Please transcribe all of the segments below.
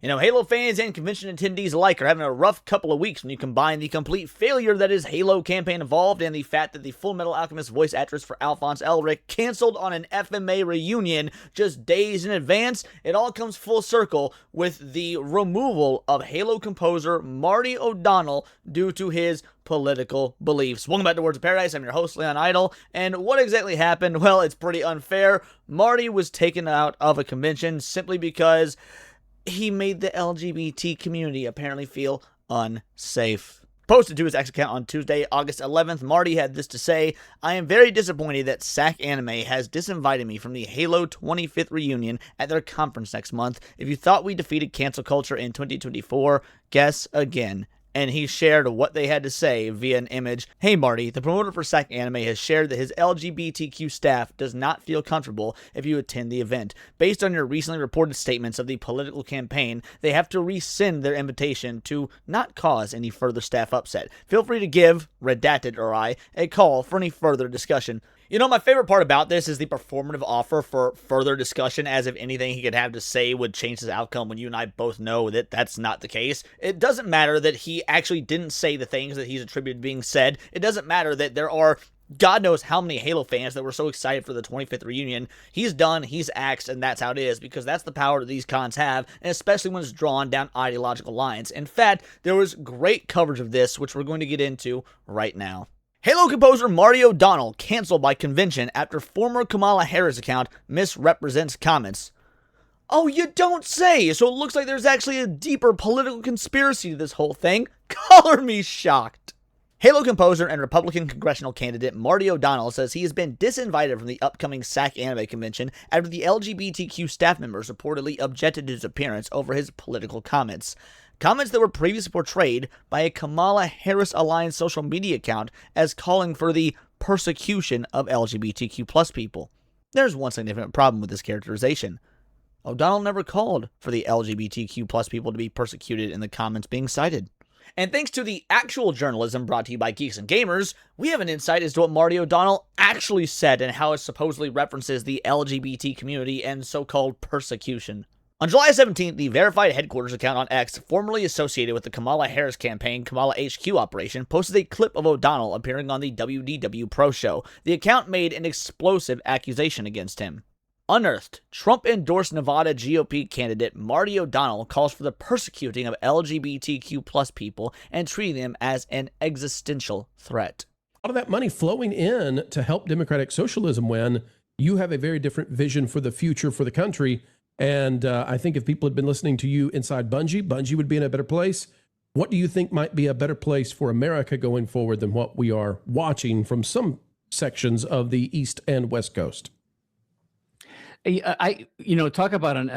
You know, Halo fans and convention attendees alike are having a rough couple of weeks when you combine the complete failure that is Halo campaign involved and the fact that the Full Metal Alchemist voice actress for Alphonse Elric canceled on an FMA reunion just days in advance. It all comes full circle with the removal of Halo composer Marty O'Donnell due to his political beliefs. Welcome back to Words of Paradise. I'm your host, Leon Idle. And what exactly happened? Well, it's pretty unfair. Marty was taken out of a convention simply because he made the LGBT community apparently feel unsafe. Posted to his X account on Tuesday, August 11th, Marty had this to say: "I am very disappointed that SacAnime has disinvited me from the Halo 25th reunion at their conference next month. If you thought we defeated cancel culture in 2024, guess again." And he shared what they had to say via an image. "Hey Marty, the promoter for SacAnime has shared that his LGBTQ staff does not feel comfortable if you attend the event. Based on your recently reported statements of the political campaign, they have to rescind their invitation to not cause any further staff upset. Feel free to give, redacted or I, a call for any further discussion." You know, my favorite part about this is the performative offer for further discussion, as if anything he could have to say would change his outcome when you and I both know that that's not the case. It doesn't matter that he actually didn't say the things that he's attributed being said. It doesn't matter that there are God knows how many Halo fans that were so excited for the 25th reunion. He's done, he's axed, and that's how it is, because that's the power that these cons have, and especially when it's drawn down ideological lines. In fact, there was great coverage of this, which we're going to get into right now. Halo composer Marty O'Donnell canceled by convention after former Kamala Harris account misrepresents comments. Oh, you don't say! So it looks like there's actually a deeper political conspiracy to this whole thing. Color me shocked. Halo composer and Republican congressional candidate Marty O'Donnell says he has been disinvited from the upcoming SacAnime convention after the LGBTQ staff members reportedly objected to his appearance over his political comments. Comments that were previously portrayed by a Kamala Harris aligned social media account as calling for the persecution of LGBTQ plus people. There's one significant problem with this characterization. O'Donnell never called for the LGBTQ plus people to be persecuted in the comments being cited. And thanks to the actual journalism brought to you by Geeks and Gamers, we have an insight as to what Marty O'Donnell actually said and how it supposedly references the LGBT community and so-called persecution. On July 17th, the verified headquarters account on X, formerly associated with the Kamala Harris campaign Kamala HQ operation, posted a clip of O'Donnell appearing on the WDW Pro Show. The account made an explosive accusation against him. Unearthed, Trump-endorsed Nevada GOP candidate Marty O'Donnell calls for the persecuting of LGBTQ plus people and treating them as an existential threat. A lot of that money flowing in to help democratic socialism when you have a very different vision for the future for the country. And I think if people had been listening to you inside Bungie would be in a better place. What do you think might be a better place for America going forward than what we are watching from some sections of the East and West Coast? Talk about an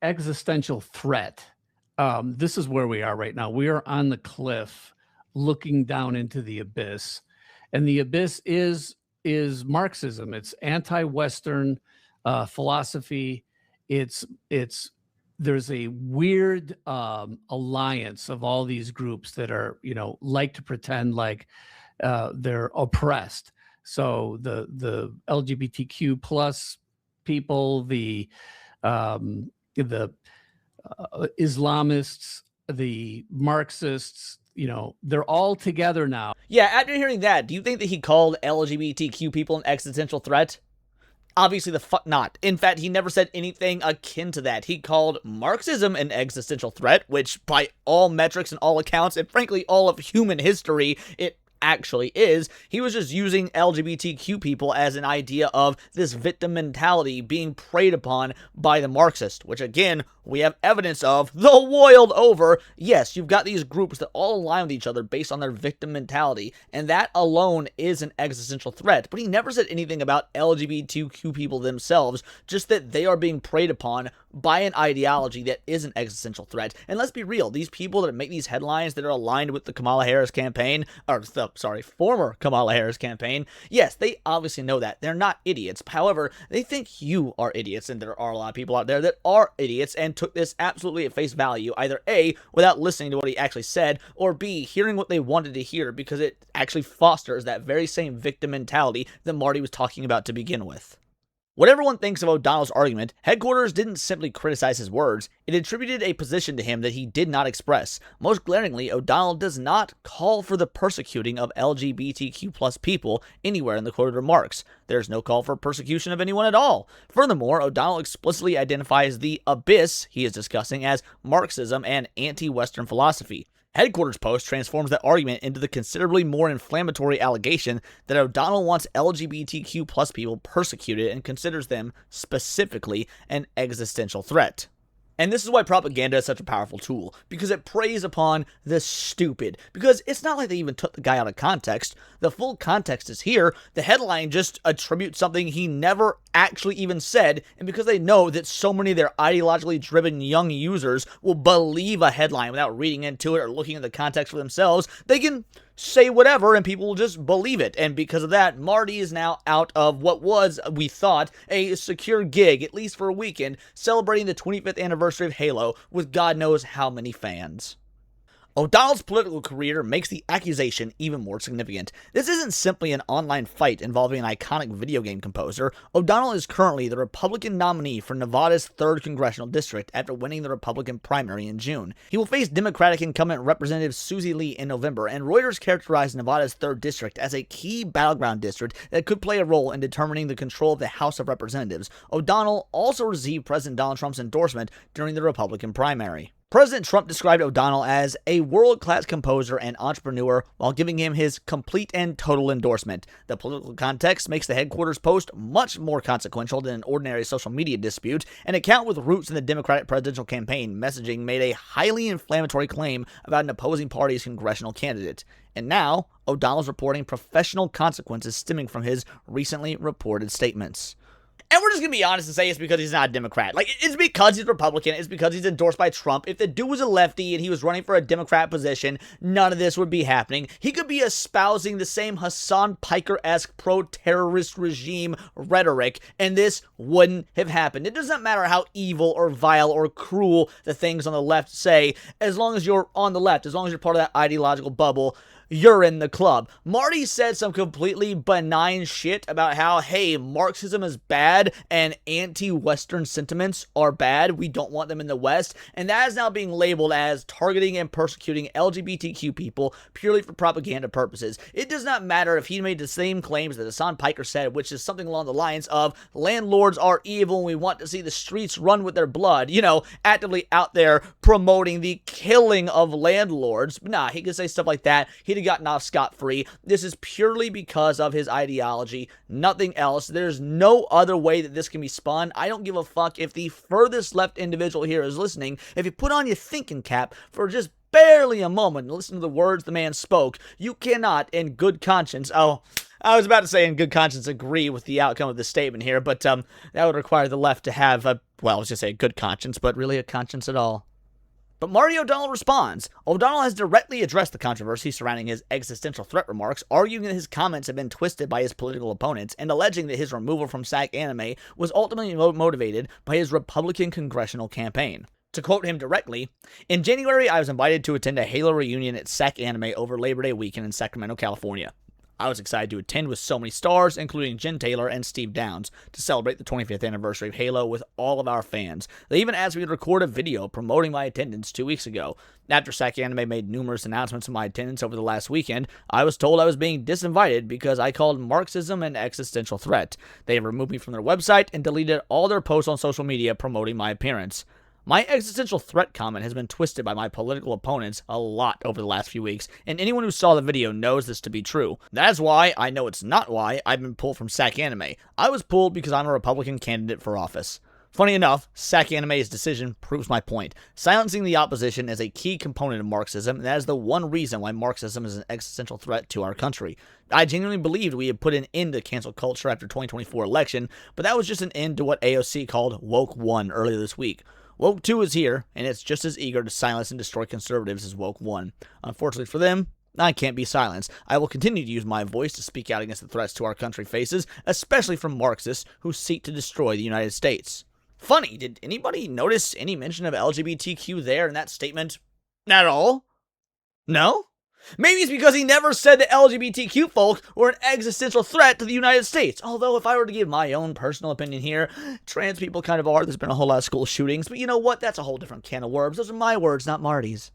existential threat. This is where we are right now. We are on the cliff looking down into the abyss. And the abyss is Marxism. It's anti-Western philosophy. There's a weird alliance of all these groups that are, like to pretend like they're oppressed. So the LGBTQ plus people, the Islamists, the Marxists, they're all together now. Yeah, after hearing that, do you think that he called LGBTQ people an existential threat? Obviously the fuck not. In fact, he never said anything akin to that. He called Marxism an existential threat, which by all metrics and all accounts, and frankly all of human history, it actually is. He was just using LGBTQ people as an idea of this victim mentality being preyed upon by the Marxist, which again, we have evidence of the world over. Yes, you've got these groups that all align with each other based on their victim mentality, and that alone is an existential threat. But he never said anything about LGBTQ people themselves, just that they are being preyed upon by an ideology that is an existential threat. And let's be real, these people that make these headlines that are aligned with the Kamala Harris campaign, former Kamala Harris campaign, yes, they obviously know that. They're not idiots. However, they think you are idiots, and there are a lot of people out there that are idiots and took this absolutely at face value, either A, without listening to what he actually said, or B, hearing what they wanted to hear because it actually fosters that very same victim mentality that Marty was talking about to begin with. What everyone thinks of O'Donnell's argument, headquarters didn't simply criticize his words, it attributed a position to him that he did not express. Most glaringly, O'Donnell does not call for the persecuting of LGBTQ plus people anywhere in the quoted remarks. There's no call for persecution of anyone at all. Furthermore, O'Donnell explicitly identifies the abyss he is discussing as Marxism and anti-Western philosophy. Headquarters post transforms that argument into the considerably more inflammatory allegation that O'Donnell wants LGBTQ plus people persecuted and considers them specifically an existential threat. And this is why propaganda is such a powerful tool, because it preys upon the stupid. Because it's not like they even took the guy out of context. The full context is here. The headline just attributes something he never actually even said, and because they know that so many of their ideologically driven young users will believe a headline without reading into it or looking at the context for themselves, they can say whatever and people will just believe it. And because of that, Marty is now out of what was, we thought, a secure gig, at least for a weekend, celebrating the 25th anniversary of Halo with God knows how many fans. O'Donnell's political career makes the accusation even more significant. This isn't simply an online fight involving an iconic video game composer. O'Donnell is currently the Republican nominee for Nevada's 3rd Congressional District after winning the Republican primary in June. He will face Democratic incumbent Representative Susie Lee in November, and Reuters characterized Nevada's 3rd District as a key battleground district that could play a role in determining the control of the House of Representatives. O'Donnell also received President Donald Trump's endorsement during the Republican primary. President Trump described O'Donnell as a world-class composer and entrepreneur while giving him his complete and total endorsement. The political context makes the headquarters post much more consequential than an ordinary social media dispute. An account with roots in the Democratic presidential campaign messaging made a highly inflammatory claim about an opposing party's congressional candidate. And now, O'Donnell's reporting professional consequences stemming from his recently reported statements. And we're just going to be honest and say it's because he's not a Democrat. Like, it's because he's Republican. It's because he's endorsed by Trump. If the dude was a lefty and he was running for a Democrat position, none of this would be happening. He could be espousing the same Hassan Piker-esque pro-terrorist regime rhetoric, and this wouldn't have happened. It doesn't matter how evil or vile or cruel the things on the left say, as long as you're on the left, as long as you're part of that ideological bubble, you're in the club. Marty said some completely benign shit about how, hey, Marxism is bad and anti-Western sentiments are bad. We don't want them in the West. And that is now being labeled as targeting and persecuting LGBTQ people purely for propaganda purposes. It does not matter if he made the same claims that Hassan Piker said, which is something along the lines of landlords are evil and we want to see the streets run with their blood. You know, actively out there promoting the killing of landlords. But nah, he could say stuff like that. He'd have gotten off scot-free. This is purely because of his ideology, nothing else. There's no other way that this can be spun. I don't give a fuck if the furthest left individual here is listening. If you put on your thinking cap for just barely a moment and listen to the words the man spoke, you cannot, in good conscience, I was about to say in good conscience agree with the outcome of this statement here, but that would require the left to have I was just say a good conscience, but really a conscience at all. But Marty O'Donnell responds. O'Donnell has directly addressed the controversy surrounding his existential threat remarks, arguing that his comments have been twisted by his political opponents and alleging that his removal from SacAnime was ultimately motivated by his Republican congressional campaign. To quote him directly, in January, I was invited to attend a Halo reunion at SacAnime over Labor Day weekend in Sacramento, California. I was excited to attend with so many stars, including Jen Taylor and Steve Downs, to celebrate the 25th anniversary of Halo with all of our fans. They even asked me to record a video promoting my attendance 2 weeks ago. After SacAnime made numerous announcements of my attendance over the last weekend, I was told I was being disinvited because I called Marxism an existential threat. They have removed me from their website and deleted all their posts on social media promoting my appearance. My existential threat comment has been twisted by my political opponents a lot over the last few weeks, and anyone who saw the video knows this to be true. That's why, I know it's not why, I've been pulled from SacAnime. I was pulled because I'm a Republican candidate for office. Funny enough, SacAnime's decision proves my point. Silencing the opposition is a key component of Marxism, and that is the one reason why Marxism is an existential threat to our country. I genuinely believed we had put an end to cancel culture after 2024 election, but that was just an end to what AOC called Woke 1 earlier this week. Woke 2 is here, and it's just as eager to silence and destroy conservatives as Woke 1. Unfortunately for them, I can't be silenced. I will continue to use my voice to speak out against the threats to our country faces, especially from Marxists who seek to destroy the United States. Funny, did anybody notice any mention of LGBTQ there in that statement? At all? No? Maybe it's because he never said that LGBTQ folk were an existential threat to the United States. Although, if I were to give my own personal opinion here, trans people kind of are. There's been a whole lot of school shootings. But you know what? That's a whole different can of worms. Those are my words, not Marty's.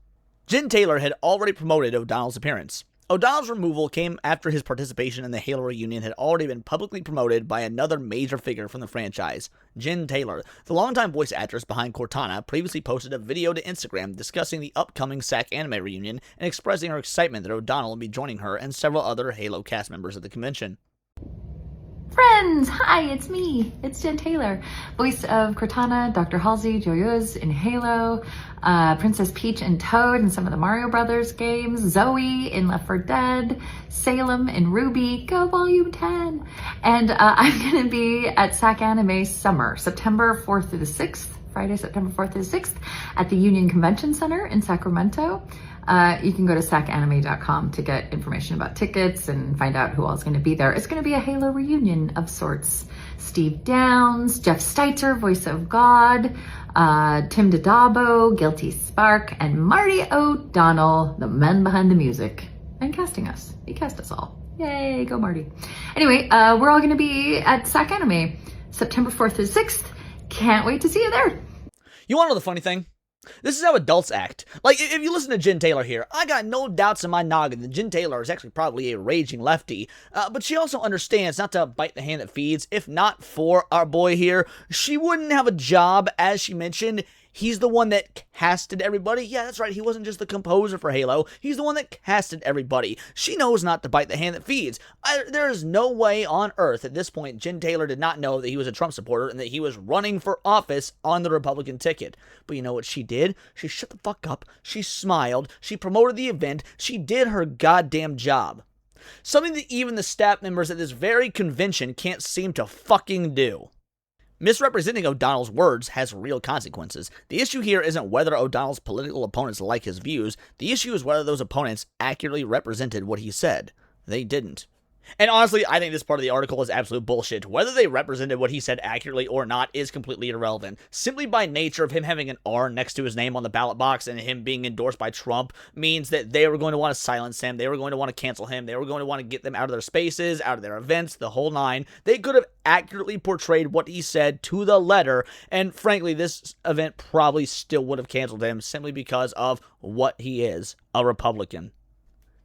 Jen Taylor had already promoted O'Donnell's appearance. O'Donnell's removal came after his participation in the Halo reunion had already been publicly promoted by another major figure from the franchise. Jen Taylor, the longtime voice actress behind Cortana, previously posted a video to Instagram discussing the upcoming SacAnime reunion and expressing her excitement that O'Donnell will be joining her and several other Halo cast members at the convention. Friends, hi, it's me. It's Jen Taylor, voice of Cortana, Dr. Halsey, Joyeuse in Halo, Princess Peach and Toad in some of the Mario Brothers games, Zoe in Left 4 Dead, Salem in Ruby, Go Volume 10. And I'm going to be at SacAnime Summer, September 4th through the 6th, Friday, September 4th through the 6th, at the Union Convention Center in Sacramento. You can go to SacAnime.com to get information about tickets and find out who all is going to be there. It's going to be a Halo reunion of sorts. Steve Downs, Jeff Steitzer, voice of God, Tim Dodabo, Guilty Spark, and Marty O'Donnell, the men behind the music, and casting us. He cast us all. Yay, go Marty. Anyway, we're all going to be at SacAnime September 4th through 6th. Can't wait to see you there. You want to know the funny thing? This is how adults act. Like, if you listen to Jen Taylor here, I got no doubts in my noggin that Jen Taylor is actually probably a raging lefty. But she also understands not to bite the hand that feeds. If not for our boy here, she wouldn't have a job, as she mentioned. He's the one that casted everybody. Yeah, that's right. He wasn't just the composer for Halo. He's the one that casted everybody. She knows not to bite the hand that feeds. There is no way on earth at this point Jen Taylor did not know that he was a Trump supporter and that he was running for office on the Republican ticket. But you know what she did? She shut the fuck up. She smiled. She promoted the event. She did her goddamn job. Something that even the staff members at this very convention can't seem to fucking do. Misrepresenting O'Donnell's words has real consequences. The issue here isn't whether O'Donnell's political opponents like his views. The issue is whether those opponents accurately represented what he said. They didn't. And honestly, I think this part of the article is absolute bullshit. Whether they represented what he said accurately or not is completely irrelevant. Simply by nature of him having an R next to his name on the ballot box and him being endorsed by Trump means that they were going to want to silence him, they were going to want to cancel him, they were going to want to get them out of their spaces, out of their events, the whole nine. They could have accurately portrayed what he said to the letter, and frankly, this event probably still would have canceled him simply because of what he is, a Republican.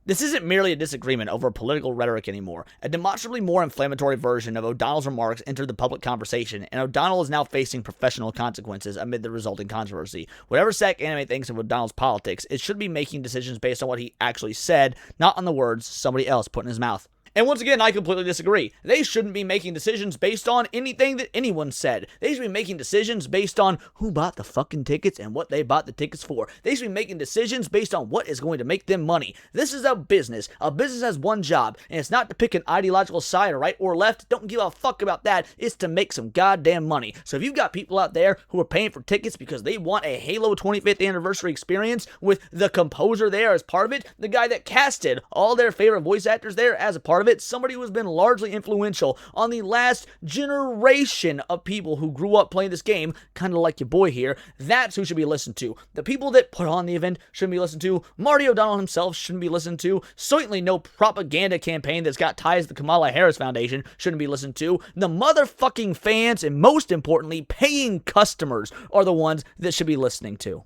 This isn't merely a disagreement over political rhetoric anymore. A demonstrably more inflammatory version of O'Donnell's remarks entered the public conversation, and O'Donnell is now facing professional consequences amid the resulting controversy. Whatever SacAnime thinks of O'Donnell's politics, it should be making decisions based on what he actually said, not on the words somebody else put in his mouth. And once again, I completely disagree. They shouldn't be making decisions based on anything that anyone said. They should be making decisions based on who bought the fucking tickets and what they bought the tickets for. They should be making decisions based on what is going to make them money. This is a business. A business has one job, and it's not to pick an ideological side or right or left. Don't give a fuck about that. It's to make some goddamn money. So if you've got people out there who are paying for tickets because they want a Halo 25th anniversary experience with the composer there as part of it, the guy that casted all their favorite voice actors there as a part of it, somebody who has been largely influential on the last generation of people who grew up playing this game, kind of like your boy here, that's who should be listened to. The people that put on the event shouldn't be listened to. Marty O'Donnell himself shouldn't be listened to. Certainly no propaganda campaign that's got ties to the Kamala Harris Foundation shouldn't be listened to. The motherfucking fans, and most importantly, paying customers are the ones that should be listening to.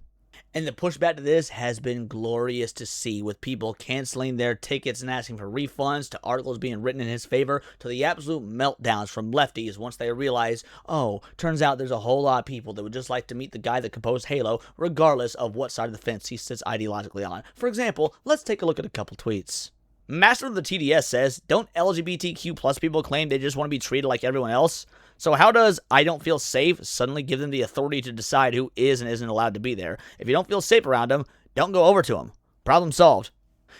And the pushback to this has been glorious to see, with people canceling their tickets and asking for refunds, to articles being written in his favor, to the absolute meltdowns from lefties once they realize, oh, turns out there's a whole lot of people that would just like to meet the guy that composed Halo, regardless of what side of the fence he sits ideologically on. For example, let's take a look at a couple tweets. Master of the TDS says, don't LGBTQ plus people claim they just want to be treated like everyone else? So how does I don't feel safe suddenly give them the authority to decide who is and isn't allowed to be there? If you don't feel safe around them, don't go over to them. Problem solved.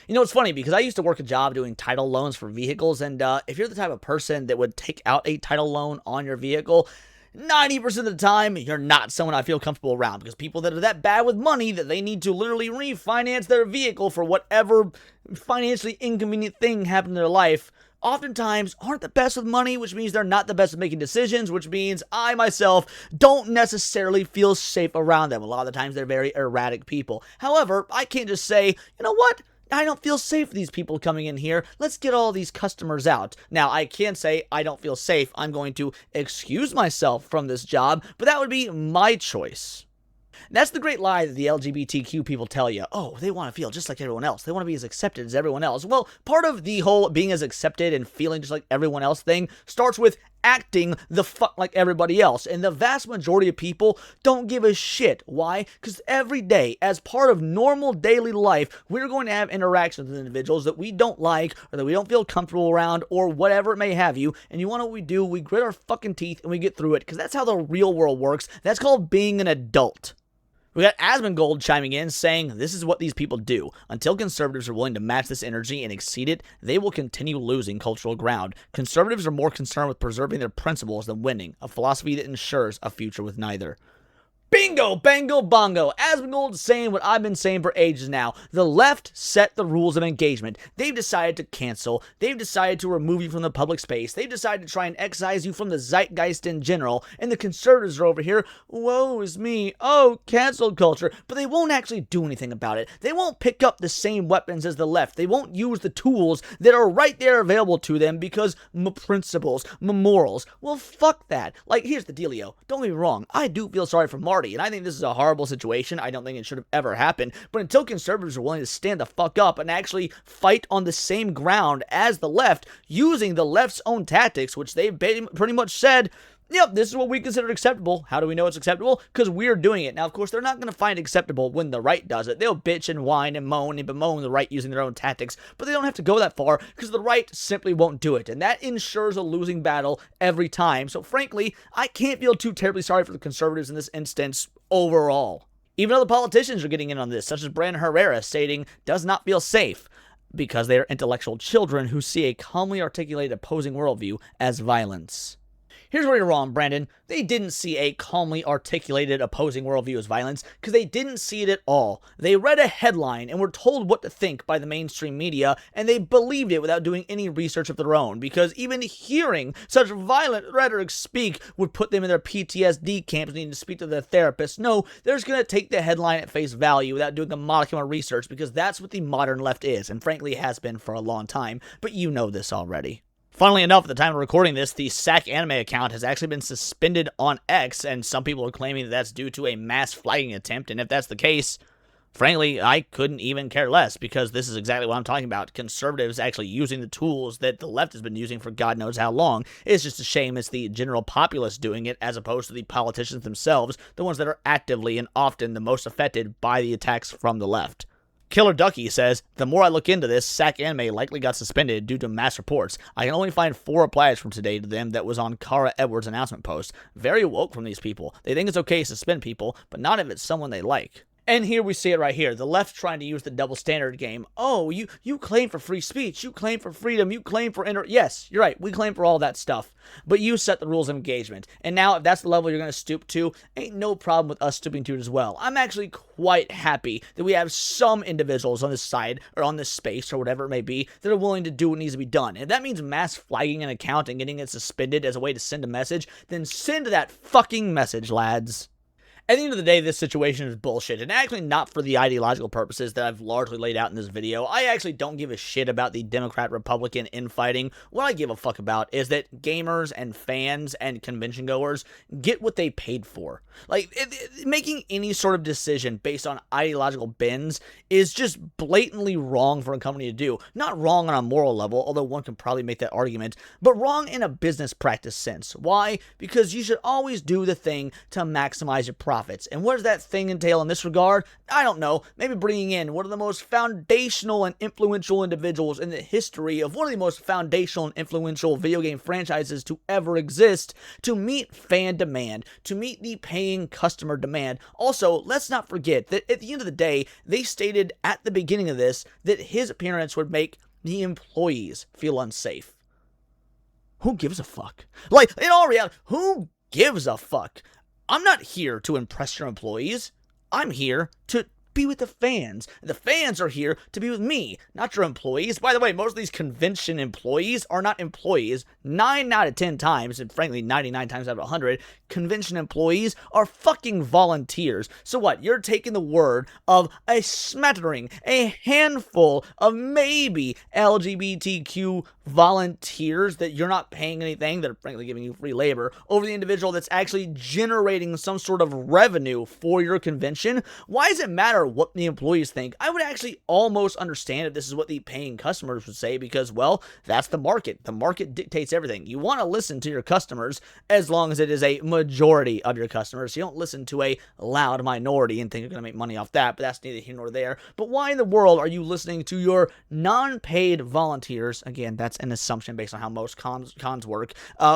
You know, it's funny because I used to work a job doing title loans for vehicles, and if you're the type of person that would take out a title loan on your vehicle, 90% of the time, you're not someone I feel comfortable around, because people that are that bad with money that they need to literally refinance their vehicle for whatever financially inconvenient thing happened in their life oftentimes aren't the best with money, which means they're not the best at making decisions, which means I myself don't necessarily feel safe around them. A lot of the times they're very erratic people. However, I can't just say, you know what? I don't feel safe with these people coming in here. Let's get all these customers out. Now, I can say I don't feel safe. I'm going to excuse myself from this job, but that would be my choice. That's the great lie that the LGBTQ people tell you. Oh, they want to feel just like everyone else. They want to be as accepted as everyone else. Well, part of the whole being as accepted and feeling just like everyone else thing starts with acting the fuck like everybody else. And the vast majority of people don't give a shit. Why? Because every day, as part of normal daily life, we're going to have interactions with individuals that we don't like or that we don't feel comfortable around or whatever it may have you. And you want to know what we do? We grit our fucking teeth and we get through it because that's how the real world works. That's called being an adult. We got Asmongold chiming in saying, this is what these people do. Until conservatives are willing to match this energy and exceed it, they will continue losing cultural ground. Conservatives are more concerned with preserving their principles than winning, a philosophy that ensures a future with neither. Bingo, bango, bongo. Asmongold saying what I've been saying for ages now. The left set the rules of engagement. They've decided to cancel. They've decided to remove you from the public space. They've decided to try and excise you from the zeitgeist in general. And the conservatives are over here, woe is me, oh, cancel culture. But they won't actually do anything about it. They won't pick up the same weapons as the left. They won't use the tools that are right there available to them because principles, morals. Well, fuck that. Like, here's the dealio. Don't get me wrong. I do feel sorry for Marty. And I think this is a horrible situation. I don't think it should have ever happened. But until conservatives are willing to stand the fuck up and actually fight on the same ground as the left, using the left's own tactics, which they've pretty much said, yep, this is what we consider acceptable. How do we know it's acceptable? Because we're doing it. Now, of course, they're not going to find it acceptable when the right does it. They'll bitch and whine and moan and bemoan the right using their own tactics, but they don't have to go that far because the right simply won't do it. And that ensures a losing battle every time. So frankly, I can't feel too terribly sorry for the conservatives in this instance overall. Even other politicians are getting in on this, such as Brandon Herrera stating, does not feel safe because they are intellectual children who see a calmly articulated opposing worldview as violence. Here's where you're wrong, Brandon. They didn't see a calmly articulated opposing worldview as violence because they didn't see it at all. They read a headline and were told what to think by the mainstream media, and they believed it without doing any research of their own because even hearing such violent rhetoric speak would put them in their PTSD camps needing to speak to their therapist. No, they're just going to take the headline at face value without doing a modicum of research because that's what the modern left is, and frankly has been for a long time, but you know this already. Funnily enough, at the time of recording this, the SacAnime account has actually been suspended on X, and some people are claiming that that's due to a mass flagging attempt, and if that's the case, frankly, I couldn't even care less, because this is exactly what I'm talking about. Conservatives actually using the tools that the left has been using for God knows how long. It's just a shame it's the general populace doing it, as opposed to the politicians themselves, the ones that are actively and often the most affected by the attacks from the left. Killer Ducky says, the more I look into this, SacAnime likely got suspended due to mass reports. I can only find 4 replies from today to them that was on Cara Edwards' announcement post. Very woke from these people. They think it's okay to suspend people, but not if it's someone they like. And here we see it right here. The left trying to use the double standard game. Oh, you claim for free speech. You claim for freedom. You claim for Yes, you're right. We claim for all that stuff. But you set the rules of engagement. And now, if that's the level you're going to stoop to, ain't no problem with us stooping to it as well. I'm actually quite happy that we have some individuals on this side, or on this space, or whatever it may be, that are willing to do what needs to be done. If that means mass flagging an account and getting it suspended as a way to send a message, then send that fucking message, lads. At the end of the day, this situation is bullshit, and actually not for the ideological purposes that I've largely laid out in this video. I actually don't give a shit about the Democrat-Republican infighting. What I give a fuck about is that gamers and fans and convention goers get what they paid for. Like, making any sort of decision based on ideological bends is just blatantly wrong for a company to do. Not wrong on a moral level, although one can probably make that argument, but wrong in a business practice sense. Why? Because you should always do the thing to maximize your profits. And what does that thing entail in this regard? I don't know. Maybe bringing in one of the most foundational and influential individuals in the history of one of the most foundational and influential video game franchises to ever exist to meet fan demand, to meet the paying customer demand. Also, let's not forget that at the end of the day, they stated at the beginning of this that his appearance would make the employees feel unsafe. Who gives a fuck? Like, in all reality, who gives a fuck? I'm not here to impress your employees. I'm here to be with the fans. The fans are here to be with me, not your employees. By the way, most of these convention employees are not employees. 9 out of 10 times, and frankly 99 times out of 100, convention employees are fucking volunteers. So what? You're taking the word of a smattering, a handful of maybe LGBTQ volunteers that you're not paying anything, that are frankly giving you free labor, over the individual that's actually generating some sort of revenue for your convention. Why does it matter what the employees think? I would actually almost understand if this is what the paying customers would say, because, well, that's the market. The market dictates everything. You want to listen to your customers as long as it is a majority of your customers. You don't listen to a loud minority and think you're going to make money off that, but that's neither here nor there. But why in the world are you listening to your non-paid volunteers? Again, that's an assumption based on how most cons work,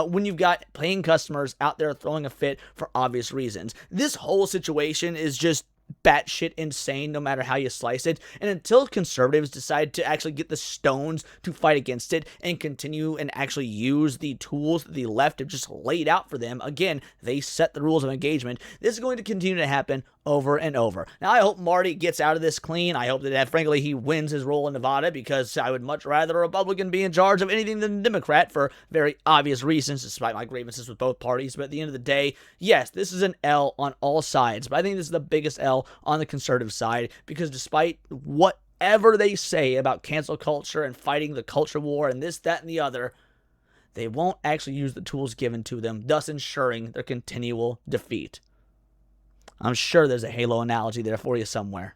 when you've got paying customers out there throwing a fit for obvious reasons. This whole situation is just batshit insane no matter how you slice it, and until conservatives decide to actually get the stones to fight against it and continue and actually use the tools that the left have just laid out for them, again, they set the rules of engagement, this is going to continue to happen over and over. Now, I hope Marty gets out of this clean. I hope that, frankly, he wins his role in Nevada, because I would much rather a Republican be in charge of anything than a Democrat for very obvious reasons, despite my grievances with both parties. But at the end of the day, yes, this is an L on all sides, but I think this is the biggest L on the conservative side, because despite whatever they say about cancel culture and fighting the culture war and this, that, and the other, they won't actually use the tools given to them, thus ensuring their continual defeat. I'm sure there's a Halo analogy there for you somewhere.